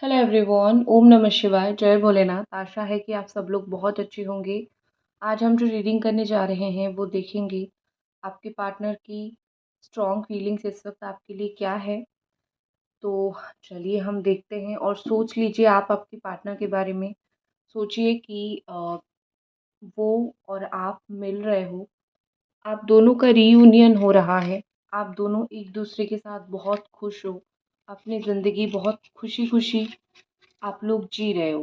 Hello everyone, ओम नमः शिवाय, जय भोलेनाथ। आशा है कि आप सब लोग बहुत अच्छे होंगे। आज हम जो रीडिंग करने जा रहे हैं वो देखेंगे आपके पार्टनर की स्ट्रॉन्ग फीलिंग्स इस वक्त आपके लिए क्या है। तो चलिए हम देखते हैं और सोच लीजिए आप आपके पार्टनर के बारे में। सोचिए कि वो और आप मिल रहे हो, आप दोनों का रीयूनियन हो रहा है। आप दोनों एक दूसरे के साथ बहुत खुश हो, अपनी ज़िंदगी बहुत खुशी खुशी आप लोग जी रहे हो।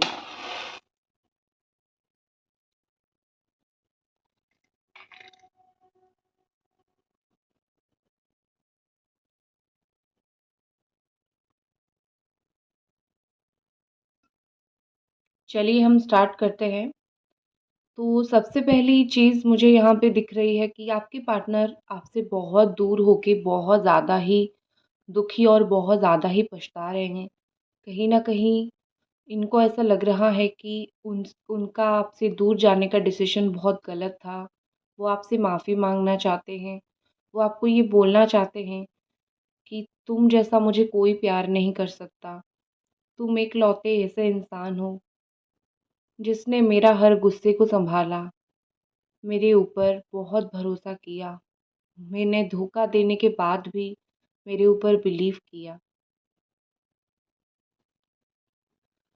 चलिए हम स्टार्ट करते हैं। तो सबसे पहली चीज़ मुझे यहाँ पे दिख रही है कि आपके पार्टनर आपसे बहुत दूर होके बहुत ज़्यादा ही दुखी और बहुत ज़्यादा ही पछता रहे हैं। कहीं न कहीं इनको ऐसा लग रहा है कि उनका आपसे दूर जाने का डिसीज़न बहुत गलत था। वो आपसे माफ़ी माँगना चाहते हैं। वो आपको ये बोलना चाहते हैं कि तुम जैसा मुझे कोई प्यार नहीं कर सकता। तुम इकलौते ऐसे इंसान हो जिसने मेरा हर गुस्से को सँभाला, मेरे ऊपर बहुत भरोसा किया। मैंने धोखा देने के बाद भी मेरे ऊपर बिलीव किया।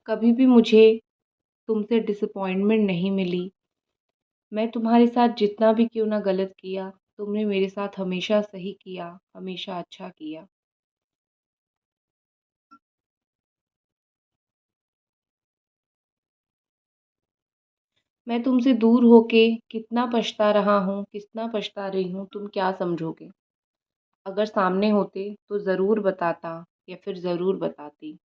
कभी भी मुझे तुमसे डिसअपॉइंटमेंट नहीं मिली। मैं तुम्हारे साथ जितना भी क्यों ना गलत किया, तुमने मेरे साथ हमेशा सही किया, हमेशा अच्छा किया। मैं तुमसे दूर होके कितना पछता रहा हूँ, कितना पछता रही हूँ, तुम क्या समझोगे? अगर सामने होते तो ज़रूर बताता या फिर ज़रूर बताती।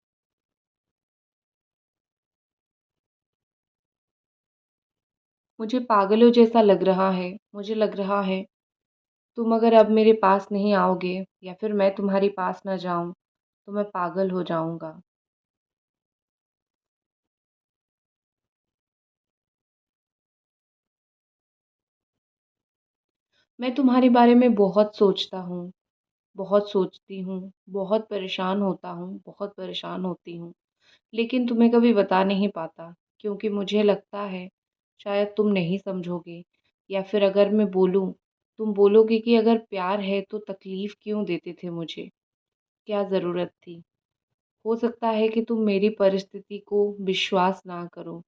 मुझे पागलों जैसा लग रहा है। मुझे लग रहा है तुम अगर अब मेरे पास नहीं आओगे या फिर मैं तुम्हारे पास ना जाऊं तो मैं पागल हो जाऊंगा। मैं तुम्हारे बारे में बहुत सोचता हूँ, बहुत सोचती हूँ, बहुत परेशान होता हूँ, बहुत परेशान होती हूँ। लेकिन तुम्हें कभी बता नहीं पाता क्योंकि मुझे लगता है शायद तुम नहीं समझोगे, या फिर अगर मैं बोलूँ तुम बोलोगे कि अगर प्यार है तो तकलीफ़ क्यों देते थे मुझे? क्या ज़रूरत थी? हो सकता है कि तुम मेरी परिस्थिति को विश्वास ना करो।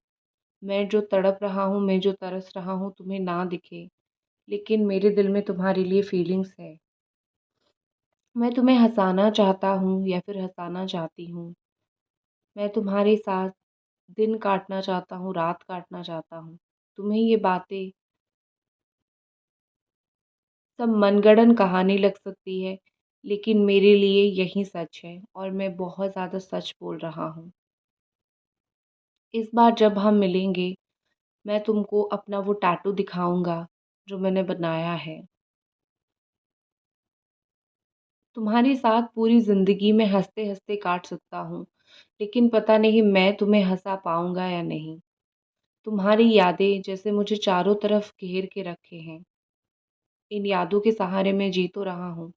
मैं जो तड़प रहा हूँ, मैं जो तरस रहा हूँ तुम्हें ना दिखे, लेकिन मेरे दिल में तुम्हारे लिए फीलिंग्स है। मैं तुम्हें हँसाना चाहता हूँ या फिर हँसाना चाहती हूँ। मैं तुम्हारे साथ दिन काटना चाहता हूँ, रात काटना चाहता हूँ। तुम्हें ये बातें सब मनगढ़ंत कहानी लग सकती है, लेकिन मेरे लिए यही सच है और मैं बहुत ज़्यादा सच बोल रहा हूँ। इस बार जब हम मिलेंगे, मैं तुमको अपना वो टैटू दिखाऊँगा जो मैंने बनाया है। तुम्हारे साथ पूरी ज़िंदगी में हँसते-हँसते काट सकता हूँ, लेकिन पता नहीं मैं तुम्हें हँसा पाऊँगा या नहीं। तुम्हारी यादें जैसे मुझे चारों तरफ घेर के रखे हैं। इन यादों के सहारे मैं जी तो रहा हूँ,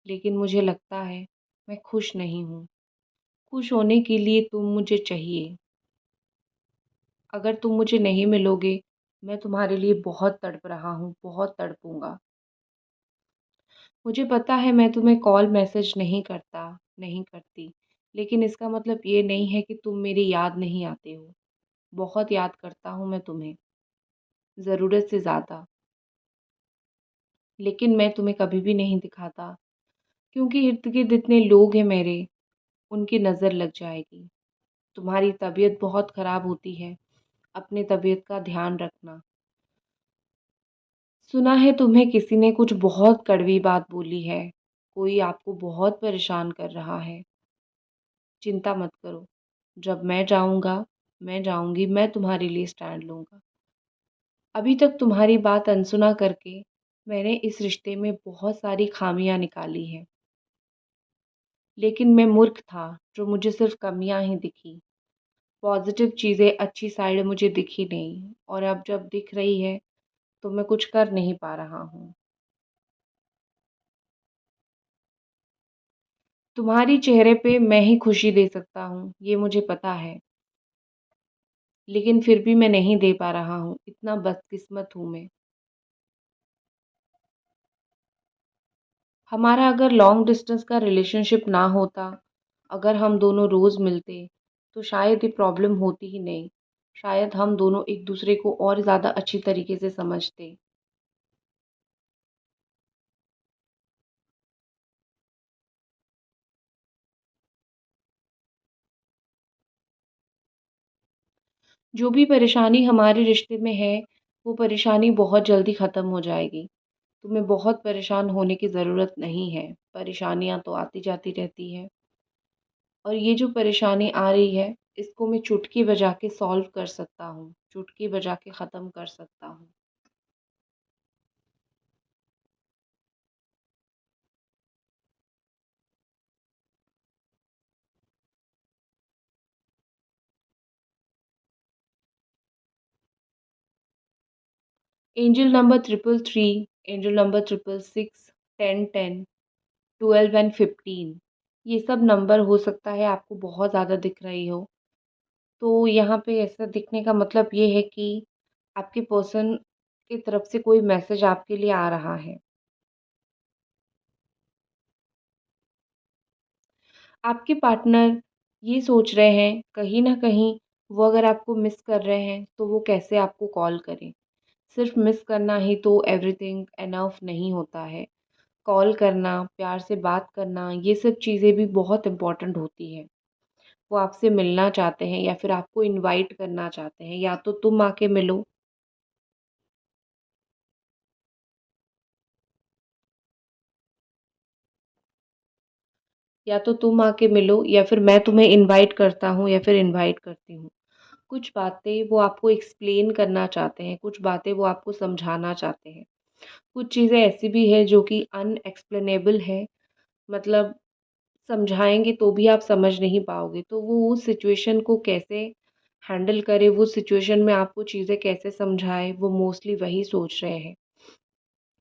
लेकिन मुझे लगता है मैं खुश नहीं हूँ। खुश होने के लिए तुम मुझे चाहिए। अगर तुम मुझे नहीं मिलोगे, मैं तुम्हारे लिए बहुत तड़प रहा हूँ, बहुत तड़पूँगा। मुझे पता है मैं तुम्हें कॉल मैसेज नहीं करता, नहीं करती, लेकिन इसका मतलब ये नहीं है कि तुम मेरी याद नहीं आते हो। बहुत याद करता हूँ मैं तुम्हें, ज़रूरत से ज़्यादा। लेकिन मैं तुम्हें कभी भी नहीं दिखाता क्योंकि इर्द-गिर्द इतने लोग हैं मेरे, उनकी नज़र लग जाएगी। तुम्हारी तबीयत बहुत ख़राब होती है, अपनी तबीयत का ध्यान रखना। सुना है तुम्हें किसी ने कुछ बहुत कड़वी बात बोली है, कोई आपको बहुत परेशान कर रहा है। चिंता मत करो, जब मैं जाऊँगा, मैं जाऊँगी, मैं तुम्हारे लिए स्टैंड लूँगा। अभी तक तुम्हारी बात अनसुना करके मैंने इस रिश्ते में बहुत सारी खामियाँ निकाली हैं, लेकिन मैं मूर्ख था जो मुझे सिर्फ़ कमियाँ ही दिखी। पॉज़िटिव चीज़ें, अच्छी साइड मुझे दिखी नहीं, और अब जब दिख रही है, तो मैं कुछ कर नहीं पा रहा हूँ। तुम्हारी चेहरे पे मैं ही खुशी दे सकता हूँ, ये मुझे पता है, लेकिन फिर भी मैं नहीं दे पा रहा हूँ, इतना बदकिस्मत हूँ मैं। हमारा अगर लॉन्ग डिस्टेंस का रिलेशनशिप ना होता, अगर हम दोनों रोज़ मिलते, तो शायद ये प्रॉब्लम होती ही नहीं। शायद हम दोनों एक दूसरे को और ज़्यादा अच्छी तरीके से समझते। जो भी परेशानी हमारे रिश्ते में है, वो परेशानी बहुत जल्दी ख़त्म हो जाएगी। तुम्हें बहुत परेशान होने की ज़रूरत नहीं है। परेशानियाँ तो आती-जाती रहती हैं और ये जो परेशानी आ रही है, इसको मैं चुटकी बजा के सॉल्व कर सकता हूँ, चुटकी बजा के ख़त्म कर सकता हूँ। Angel number 333, angel number 666, 1010, 12 and 15, ये सब नंबर हो सकता है आपको बहुत ज़्यादा दिख रही हो। तो यहाँ पे ऐसा दिखने का मतलब ये है कि आपके पर्सन की तरफ से कोई मैसेज आपके लिए आ रहा है। आपके पार्टनर ये सोच रहे हैं कहीं न कहीं वो अगर आपको मिस कर रहे हैं तो वो कैसे आपको कॉल करें। सिर्फ़ मिस करना ही तो एवरीथिंग इनफ नहीं होता है। कॉल करना, प्यार से बात करना, ये सब चीज़ें भी बहुत इम्पोर्टेंट होती हैं। वो आपसे मिलना चाहते हैं या फिर आपको इनवाइट करना चाहते हैं, या तो तुम आके मिलो। या तो तुम आके मिलो या फिर मैं तुम्हें इनवाइट करता हूँ या फिर इनवाइट करती हूँ। कुछ बातें वो आपको एक्सप्लेन करना चाहते हैं, कुछ बातें वो आपको समझाना चाहते हैं। कुछ चीज़ें ऐसी भी हैं जो कि अनएक्सप्लेनेबल है, मतलब समझाएँगे तो भी आप समझ नहीं पाओगे। तो वो उस सिचुएशन को कैसे हैंडल करे, वो सिचुएशन में आपको चीज़ें कैसे समझाए, वो मोस्टली वही सोच रहे हैं।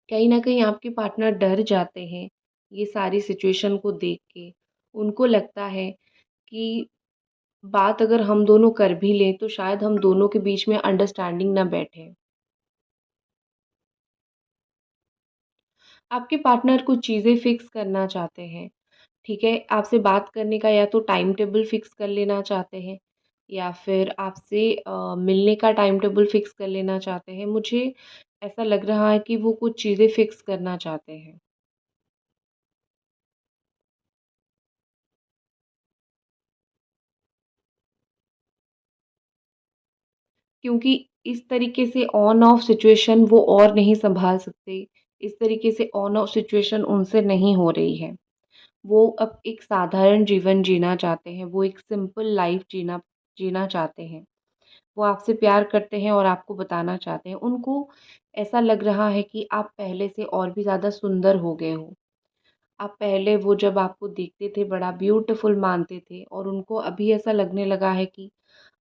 कहीं न कहीं आपके पार्टनर डर जाते हैं, ये सारी सिचुएशन को देख के। उनको लगता है कि बात अगर हम दोनों कर भी लें, तो शायद हम दोनों के बीच में अंडरस्टैंडिंग ना बैठे। आपके पार्टनर कुछ चीज़ें फ़िक्स करना चाहते हैं, ठीक है? आपसे बात करने का या तो टाइम टेबल फ़िक्स कर लेना चाहते हैं या फिर आपसे मिलने का टाइम टेबल फ़िक्स कर लेना चाहते हैं। मुझे ऐसा लग रहा है कि वो कुछ चीज़ें फ़िक्स करना चाहते हैं। क्योंकि इस तरीके से ऑन ऑफ सिचुएशन वो और नहीं सँभाल सकते। इस तरीके से ऑन ऑफ सिचुएशन उनसे नहीं हो रही है। वो अब एक साधारण जीवन जीना चाहते हैं, वो एक सिंपल लाइफ़ जीना जीना चाहते हैं। वो आपसे प्यार करते हैं और आपको बताना चाहते हैं। उनको ऐसा लग रहा है कि आप पहले से और भी ज़्यादा सुंदर हो गए हो। आप पहले वो जब आपको देखते थे बड़ा ब्यूटीफुल मानते थे और उनको अभी ऐसा लगने लगा है कि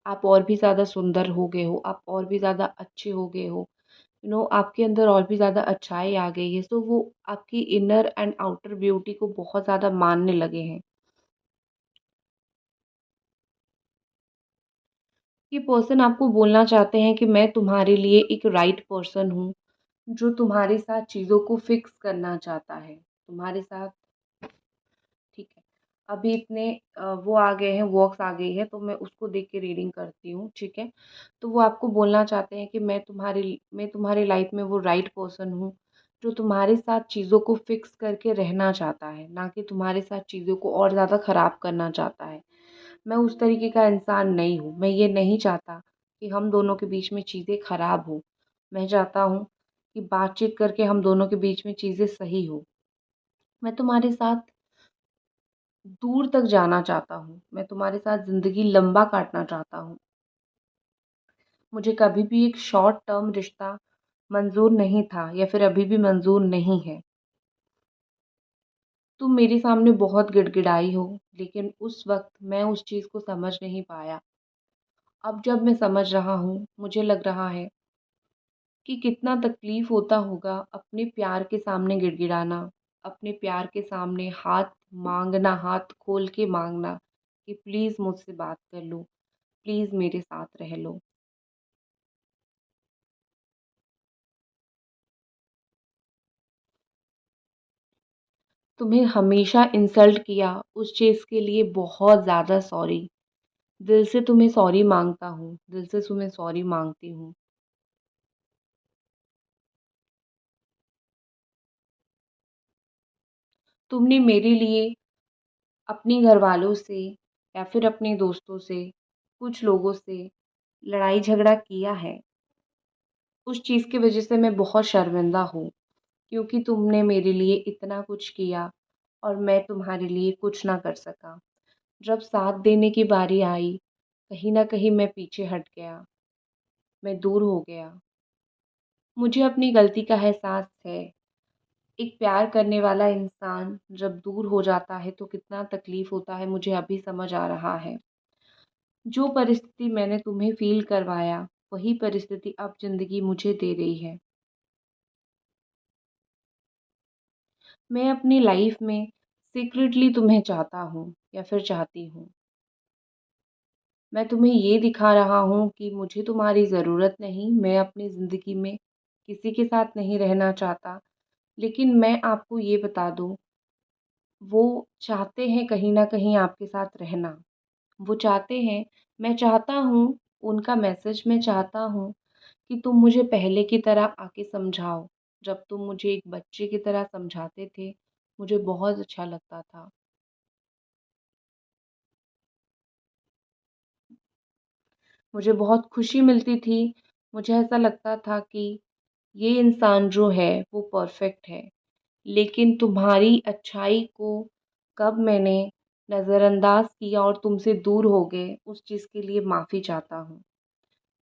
आप और भी ज़्यादा सुंदर हो गए हो, आप और भी ज़्यादा अच्छे हो गए हो। आपके अंदर और भी ज़्यादा अच्छाई आ गई है। सो वो आपकी इनर एंड आउटर ब्यूटी को बहुत ज़्यादा मानने लगे हैं। ये पर्सन आपको बोलना चाहते हैं कि मैं तुम्हारे लिए एक राइट पर्सन हूँ, जो तुम्हारे साथ चीज़ों को फिक्स करना चाहता है। तुम्हारे साथ ठीक है। अभी इतने वो आ गए हैं, वॉक्स आ गई है, तो मैं उसको देख के रीडिंग करती हूँ, ठीक है? तो वो आपको बोलना चाहते हैं कि मैं तुम्हारी लाइफ़ में वो राइट पर्सन हूँ, जो तुम्हारे साथ चीज़ों को फिक्स करके रहना चाहता है, ना कि तुम्हारे साथ चीज़ों को और ज़्यादा ख़राब करना चाहता है। मैं उस तरीके का इंसान नहीं हूँ। मैं ये नहीं चाहता कि हम दोनों के बीच में चीज़ें ख़राब हों। मैं चाहता हूँ कि बातचीत करके हम दोनों के बीच में चीज़ें सही हों। मैं तुम्हारे साथ दूर तक जाना चाहता हूँ। मैं तुम्हारे साथ ज़िंदगी लंबा काटना चाहता हूँ। मुझे कभी भी एक शॉर्ट टर्म रिश्ता मंज़ूर नहीं था या फिर अभी भी मंज़ूर नहीं है। तुम मेरे सामने बहुत गिड़गिड़ाई हो, लेकिन उस वक़्त मैं उस चीज़ को समझ नहीं पाया। अब जब मैं समझ रहा हूँ, मुझे लग रहा है कि कितना तकलीफ़ होता होगा अपने प्यार के सामने गिड़गिड़ाना, अपने प्यार के सामने हाथ माँगना, हाथ खोल के माँगना कि प्लीज़ मुझसे बात कर लो, प्लीज़ मेरे साथ रह लो। तुम्हें हमेशा इंसल्ट किया, उस चीज़ के लिए बहुत ज़्यादा सॉरी। दिल से तुम्हें सॉरी माँगता हूँ, दिल से तुम्हें सॉरी माँगती हूँ। तुमने मेरे लिए अपने घरवालों से या फिर अपने दोस्तों से, कुछ लोगों से लड़ाई झगड़ा किया है। उस चीज़ की वज़ह से मैं बहुत शर्मिंदा हूँ, क्योंकि तुमने मेरे लिए इतना कुछ किया और मैं तुम्हारे लिए कुछ ना कर सका। जब साथ देने की बारी आई, कहीं न कहीं मैं पीछे हट गया, मैं दूर हो गया। मुझे अपनी गलती का एहसास है। एक प्यार करने वाला इंसान जब दूर हो जाता है तो कितना तकलीफ़ होता है, मुझे अभी समझ आ रहा है। जो परिस्थिति मैंने तुम्हें फ़ील करवाया, वही परिस्थिति अब ज़िंदगी मुझे दे रही है। मैं अपनी लाइफ़ में सीक्रेटली तुम्हें चाहता हूँ या फिर चाहती हूँ। मैं तुम्हें ये दिखा रहा हूँ कि मुझे तुम्हारी ज़रूरत नहीं, मैं अपनी ज़िंदगी में किसी के साथ नहीं रहना चाहता। लेकिन मैं आपको ये बता दूँ, वो चाहते हैं कहीं न कहीं आपके साथ रहना। वो चाहते हैं, मैं चाहता हूँ, उनका मैसेज मैं चाहता हूँ कि तुम मुझे पहले की तरह आके समझाओ। जब तुम मुझे एक बच्चे की तरह समझाते थे, मुझे बहुत अच्छा लगता था। मुझे बहुत खुशी मिलती थी। मुझे ऐसा लगता था कि ये इंसान जो है वो परफ़ेक्ट है। लेकिन तुम्हारी अच्छाई को कब मैंने नज़रअंदाज़ किया और तुमसे दूर हो गए, उस चीज़ के लिए माफ़ी चाहता हूँ।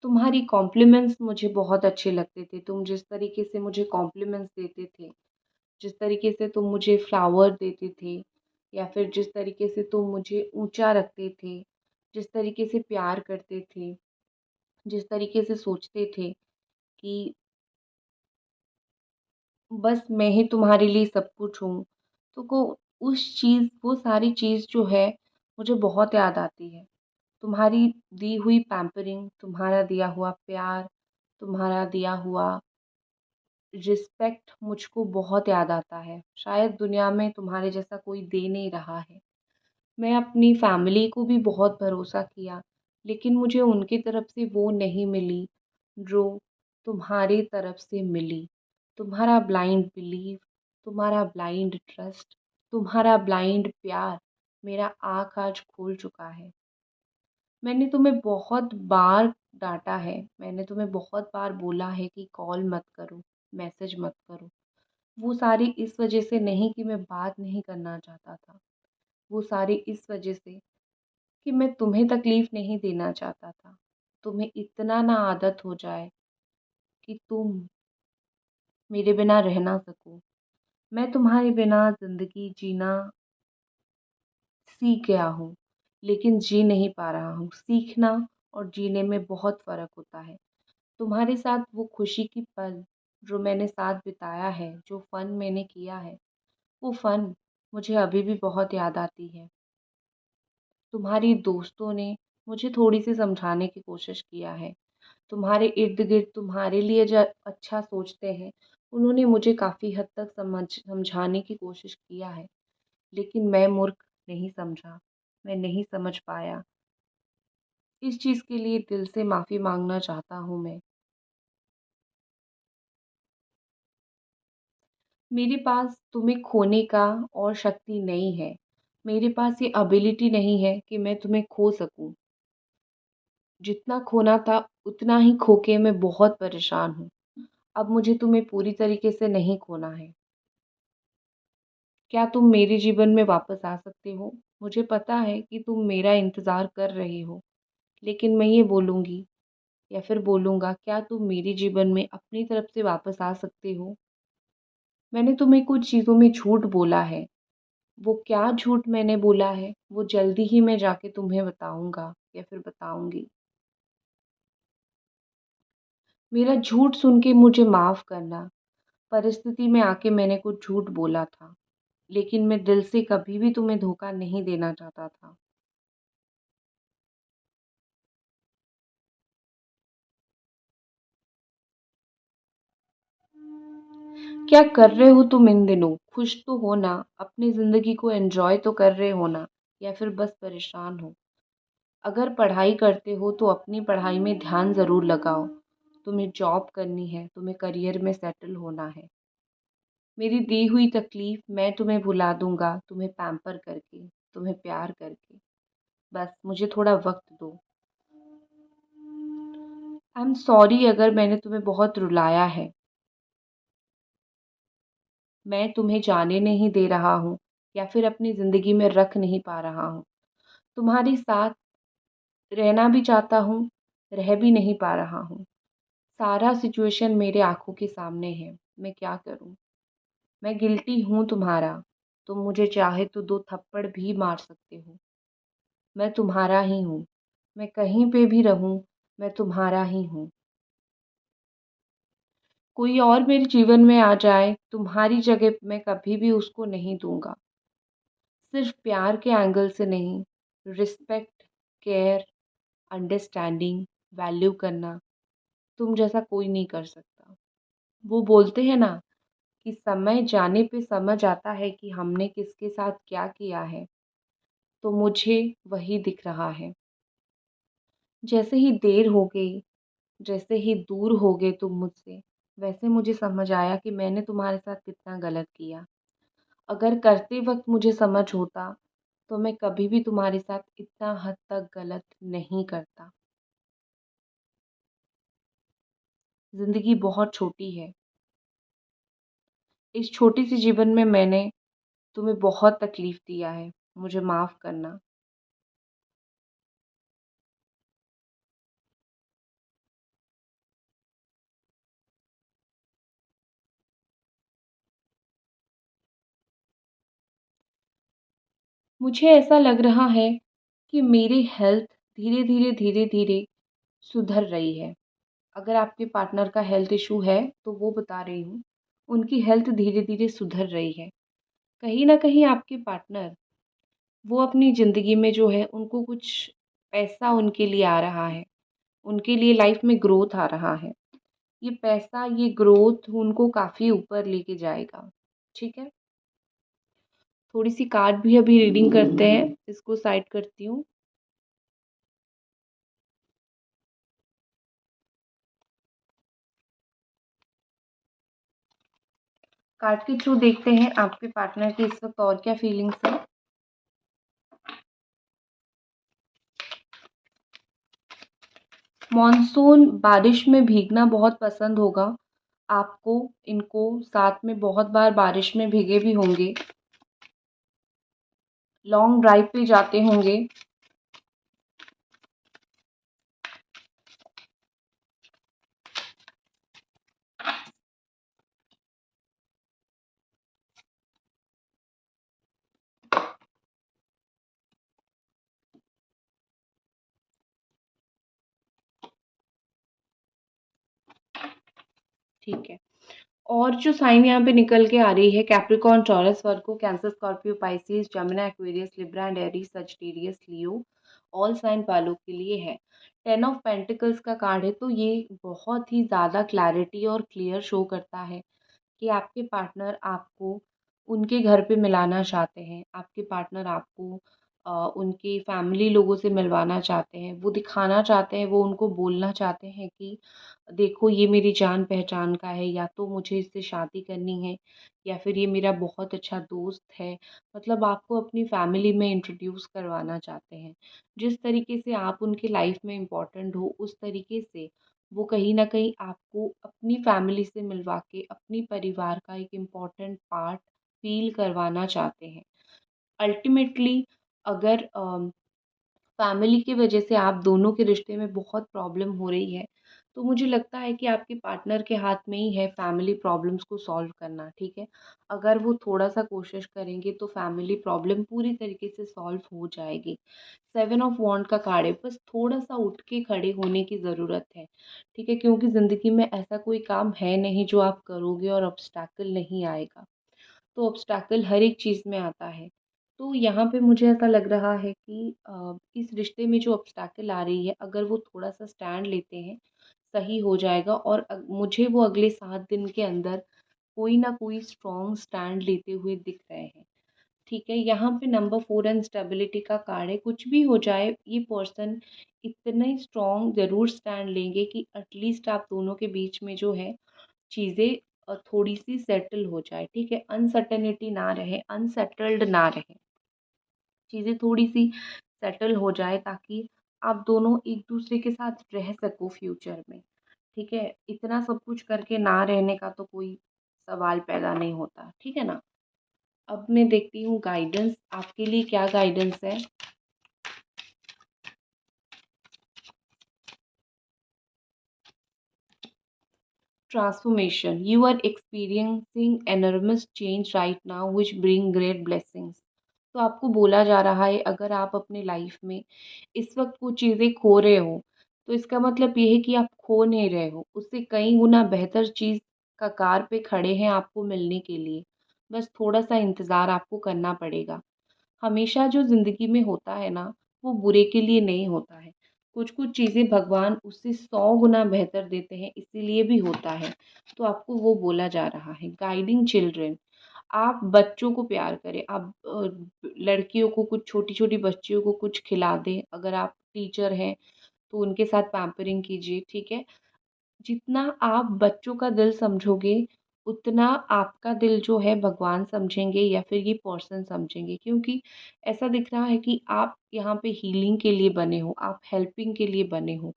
तुम्हारी कॉम्प्लीमेंट्स मुझे बहुत अच्छे लगते थे। तुम जिस तरीके से मुझे कॉम्प्लीमेंट्स देते थे, जिस तरीके से तुम मुझे फ्लावर देते थे या फिर जिस तरीके से तुम मुझे ऊँचा रखते थे, जिस तरीके से प्यार करते थे, जिस तरीके से सोचते थे कि बस मैं ही तुम्हारे लिए सब कुछ हूँ। तो को उस चीज़ वो सारी चीज़ जो है मुझे बहुत याद आती है। तुम्हारी दी हुई पैम्परिंग, तुम्हारा दिया हुआ प्यार, तुम्हारा दिया हुआ रिस्पेक्ट मुझको बहुत याद आता है। शायद दुनिया में तुम्हारे जैसा कोई दे नहीं रहा है। मैं अपनी फैमिली को भी बहुत भरोसा किया, लेकिन मुझे उनकी तरफ से वो नहीं मिली जो तुम्हारी तरफ से मिली। तुम्हारा ब्लाइंड बिलीव, तुम्हारा ब्लाइंड ट्रस्ट, तुम्हारा ब्लाइंड प्यार मेरा आँख आज खोल चुका है। मैंने तुम्हें बहुत बार डाँटा है, मैंने तुम्हें बहुत बार बोला है कि कॉल मत करो, मैसेज मत करो। वो सारी इस वजह से नहीं कि मैं बात नहीं करना चाहता था, वो सारी इस वजह से कि मैं तुम्हें तकलीफ़ नहीं देना चाहता था। तुम्हें इतना ना आदत हो जाए कि तुम मेरे बिना रह ना सको। मैं तुम्हारे बिना ज़िंदगी जीना सीख गया हूँ, लेकिन जी नहीं पा रहा हूँ। सीखना और जीने में बहुत फ़र्क होता है। तुम्हारे साथ वो खुशी की पल जो मैंने साथ बिताया है, जो फ़न मैंने किया है, वो फ़न मुझे अभी भी बहुत याद आती है। तुम्हारी दोस्तों ने मुझे थोड़ी-सी समझाने की कोशिश किया है। तुम्हारे इर्द-गिर्द तुम्हारे लिए जो अच्छा सोचते हैं, उन्होंने मुझे काफ़ी हद तक समझाने की कोशिश किया है, लेकिन मैं मूर्ख नहीं समझा, मैं नहीं समझ पाया। इस चीज़ के लिए दिल से माफ़ी माँगना चाहता हूँ मैं। मेरे पास तुम्हें खोने का और शक्ति नहीं है। मेरे पास ये एबिलिटी नहीं है कि मैं तुम्हें खो सकूँ। जितना खोना था, उतना ही खो के मैं बहुत परेशान हूँ। अब मुझे तुम्हें पूरी तरीके से नहीं खोना है। क्या तुम मेरे जीवन में वापस आ सकते हो? मुझे पता है कि तुम मेरा इंतज़ार कर रहे हो, लेकिन मैं ये बोलूँगी या फिर बोलूँगा, क्या तुम मेरे जीवन में अपनी तरफ से वापस आ सकते हो? मैंने तुम्हें कुछ चीज़ों में झूठ बोला है। वो क्या झूठ मैंने बोला है, वो जल्दी ही मैं जाके तुम्हें बताऊँगा या फिर बताऊँगी। मेरा झूठ सुन के मुझे माफ़ करना। परिस्थिति में आके मैंने कुछ झूठ बोला था, लेकिन मैं दिल से कभी भी तुम्हें धोखा नहीं देना चाहता था। क्या कर रहे हो तुम इन दिनों? खुश तो हो ना? अपनी ज़िंदगी को एन्जॉय तो कर रहे हो ना? या फिर बस परेशान हो? अगर पढ़ाई करते हो तो अपनी पढ़ाई में ध्यान ज़रूर लगाओ। तुम्हें जॉब करनी है, तुम्हें करियर में सेटल होना है। मेरी दी हुई तकलीफ़ मैं तुम्हें भुला दूँगा, तुम्हें पैम्पर करके, तुम्हें प्यार करके। बस मुझे थोड़ा वक़्त दो। आई एम सॉरी अगर मैंने तुम्हें बहुत रुलाया है। मैं तुम्हें जाने नहीं दे रहा हूँ या फिर अपनी ज़िंदगी में रख नहीं पा रहा हूँ। तुम्हारे साथ रहना भी चाहता हूँ, रह भी नहीं पा रहा हूँ। सारा सिचुएशन मेरे आँखों के सामने है। मैं क्या करूँ? मैं गिल्टी हूँ तुम्हारा। तुम मुझे चाहे तो 2 थप्पड़ भी मार सकते हो। मैं तुम्हारा ही हूँ। मैं कहीं पे भी रहूँ, मैं तुम्हारा ही हूँ। कोई और मेरे जीवन में आ जाए, तुम्हारी जगह मैं कभी भी उसको नहीं दूँगा। सिर्फ़ प्यार के एंगल से नहीं, रिस्पेक्ट, केयर, अंडरस्टैंडिंग, वैल्यू करना, तुम जैसा कोई नहीं कर सकता। वो बोलते हैं ना कि समय जाने पे समझ आता है कि हमने किसके साथ क्या किया है, तो मुझे वही दिख रहा है। जैसे ही देर हो गई, जैसे ही दूर हो गए तुम मुझसे, वैसे मुझे समझ आया कि मैंने तुम्हारे साथ कितना गलत किया। अगर करते वक़्त मुझे समझ होता, तो मैं कभी भी तुम्हारे साथ इतना हद तक गलत नहीं करता। ज़िंदगी बहुत छोटी है। इस छोटी-सी जीवन में मैंने तुम्हें बहुत तकलीफ़ दिया है। मुझे माफ़ करना। मुझे ऐसा लग रहा है कि मेरी हेल्थ धीरे-धीरे, धीरे-धीरे सुधर रही है। अगर आपके पार्टनर का हेल्थ इश्यू है, तो वो बता रही हूँ, उनकी हेल्थ धीरे-धीरे सुधर रही है। कहीं न कहीं आपके पार्टनर, वो अपनी ज़िंदगी में जो है, उनको कुछ पैसा उनके लिए आ रहा है। उनके लिए लाइफ़ में ग्रोथ आ रहा है। ये पैसा, ये ग्रोथ उनको काफ़ी ऊपर लेके जाएगा। ठीक है? थोड़ी-सी कार्ड भी अभी रीडिंग करते हैं, इसको साइड करती हूँ। कार्ड के थ्रू देखते हैं आपके पार्टनर की इस वक़्त और क्या फीलिंग्स हैं। मॉनसून बारिश में भीगना बहुत पसंद होगा आपको, इनको साथ में बहुत बार बारिश में भीगे भी होंगे, लॉन्ग ड्राइव पे जाते होंगे। ठीक है। और जो साइन यहाँ पे निकल के आ रही है, Capricorn, Taurus, Virgo, Cancer, Scorpio, Pisces, Gemini, Aquarius, Libra and Aries, Sagittarius, Leo, all sign वालों के लिए है। 10 ऑफ पेंटिकल्स का कार्ड है, तो ये बहुत ही ज़्यादा क्लैरिटी और क्लियर शो करता है कि आपके पार्टनर आपको उनके घर पे मिलाना चाहते हैं। आपके पार्टनर आपको उनके फैमिली लोगों से मिलवाना चाहते हैं। वो दिखाना चाहते हैं, वो उनको बोलना चाहते हैं कि देखो ये मेरी जान-पहचान का है, या तो मुझे इससे शादी करनी है, या फिर ये मेरा बहुत अच्छा दोस्त है। मतलब आपको अपनी फैमिली में इंट्रोड्यूस करवाना चाहते हैं। जिस तरीके से आप उनकी लाइफ़ में इम्पोर्टेंट हो, उस तरीके से वो कहीं न कहीं आपको अपनी फैमिली से मिलवा के अपनी परिवार का एक इम्पोर्टेंट पार्ट फ़ील करवाना चाहते हैं। अल्टीमेटली अगर फैमिली की वजह से आप दोनों के रिश्ते में बहुत प्रॉब्लम हो रही है, तो मुझे लगता है कि आपके पार्टनर के हाथ में ही है फैमिली प्रॉब्लम्स को सॉल्व करना, ठीक है? अगर वो थोड़ा-सा कोशिश करेंगे तो फैमिली प्रॉब्लम पूरी तरीके से सॉल्व हो जाएगी। 7 ऑफ वॉन्ड का कार्ड है, बस थोड़ा-सा उठ के खड़े होने की ज़रूरत है, ठीक है? क्योंकि ज़िंदगी में ऐसा कोई काम है नहीं जो आप करोगे और ऑब्स्टैकल नहीं आएगा। तो ऑब्स्टैकल हर एक चीज़ में आता है। तो यहाँ पे मुझे ऐसा लग रहा है कि इस रिश्ते में जो ऑब्स्टैकल आ रही है, अगर वो थोड़ा-सा स्टैंड लेते हैं, सही हो जाएगा और मुझे वो अगले 7 दिन के अंदर कोई ना कोई स्ट्रॉन्ग स्टैंड लेते हुए दिख रहे हैं। ठीक है, यहाँ पे नंबर 4 अनस्टेबिलिटी का कार्ड है, कुछ भी हो जाए ये पर्सन इतने स्ट्रॉन्ग ज़रूर स्टैंड लेंगे कि एटलीस्ट आप दोनों के बीच में जो है चीज़ें थोड़ी-सी सेटल हो जाए, ठीक है? अनसर्टेनिटी ना रहे, अनसेटल्ड ना रहे। चीज़ें थोड़ी-सी सेटल हो जाए ताकि आप दोनों एक-दूसरे के साथ रह सको फ्यूचर में, ठीक है? इतना सब कुछ करके ना रहने का तो कोई सवाल पैदा नहीं होता, ठीक है ना? अब मैं देखती हूँ गाइडेंस आपके लिए क्या गाइडेंस है? Transformation. You are experiencing enormous change right now which bring great blessings. तो आपको बोला जा रहा है अगर आप अपने लाइफ में इस वक्त वो चीज़ें खो रहे हो तो इसका मतलब ये है कि आप खो नहीं रहे हो, उससे कई गुना बेहतर चीज़ कगार पे खड़े हैं आपको मिलने के लिए। बस थोड़ा सा इंतज़ार आपको करना पड़ेगा। हमेशा जो ज़िंदगी में होता है ना, वो बुरे के लिए नहीं होता है। कुछ-कुछ चीज़ें भगवान उससे 100 गुना बेहतर देते हैं, इसीलिए भी होता है। तो आपको वो बोला जा रहा है। गाइडिंग चिल्ड्रन, आप बच्चों को प्यार करें। आप लड़कियों को कुछ छोटी-छोटी बच्चियों को कुछ खिला दें। अगर आप टीचर हैं, तो उनके साथ पैम्परिंग कीजिए, ठीक है? जितना आप बच्चों का दिल समझोगे, उतना आपका दिल जो है भगवान समझेंगे या फिर ये पर्सन समझेंगे। क्योंकि ऐसा दिख रहा है कि आप यहाँ पे हीलिंग के लिए बने हो, आप हेल्पिंग के लिए बने हो।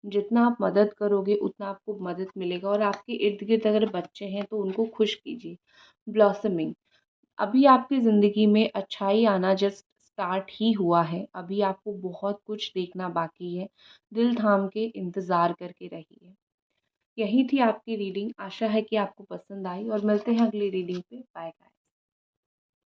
जितना आप मदद करोगे, उतना आपको मदद मिलेगा और आपके इर्द-गिर्द अगर बच्चे हैं, तो उनको खुश कीजिए। ब्लॉसमिंग, अभी आपकी ज़िंदगी में अच्छाई आना जस्ट स्टार्ट ही हुआ है। अभी आपको बहुत कुछ देखना बाकी है। दिल थाम के इंतज़ार करके रहिए। यही थी आपकी रीडिंग। आशा है कि आपको पसंद आई और मिलते हैं अगली रीडिंग पे। Bye bye.